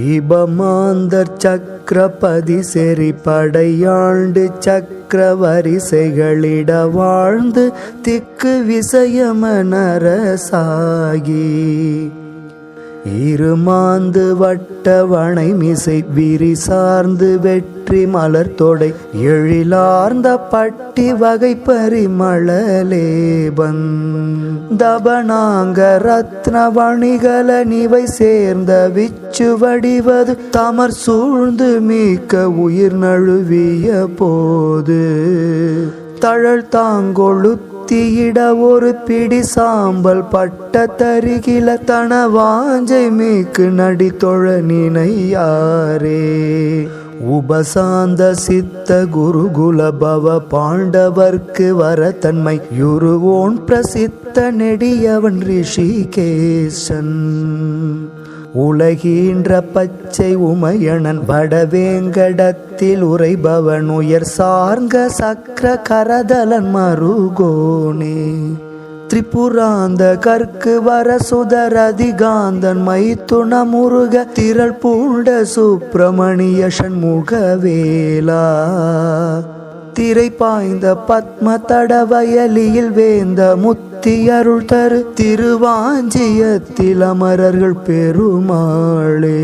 இபமாந்தர் சக்கரபதி செறி படையாண்டு சக்கர வரிசைகளிட வாழ்ந்து திக்கு விசயமனரசாகி இருமாந்து வட்டவணை மிசை விரி சார்ந்து வெற்றி மலர் தொடை எழிலார்ந்த பட்டி வகை பரிமளலேபன் தபனாங்க ரத்ன வணிகல நிவை சேர்ந்த விச்சு வடிவது தமர் சூழ்ந்து மீக்க உயிர் நழுவிய போது தழல் தாங்கொழு தீயிட ஒரு பிடி சாம்பல் பட்ட தருகில தன வாஞ்சை மீக்கு நடி தொழ நினையாரே உபசாந்த சித்த குருகுல பவ பாண்டவர்க்கு வர தன்மை யுருவோன் பிரசித்த நெடியவன் ரிஷிகேசன் உலகீன்ற பச்சை உமையணன் வடவேங்கடத்தில் உரைபவன் உயர் சார்ந்த சக்கர கரதலன் மருகோனே திரிபுராந்த கற்கு வரசுதர் அதிகாந்தன் மைத்துண முருக திரள் பூண்ட சுப்பிரமணிய ஷண்முகவேலா திரை பாய்ந்த பத்ம தடவயலியில் வேந்த முத்தி அருள் தரு திருவாஞ்சியத்தில் அமரர்கள் பெருமாளே.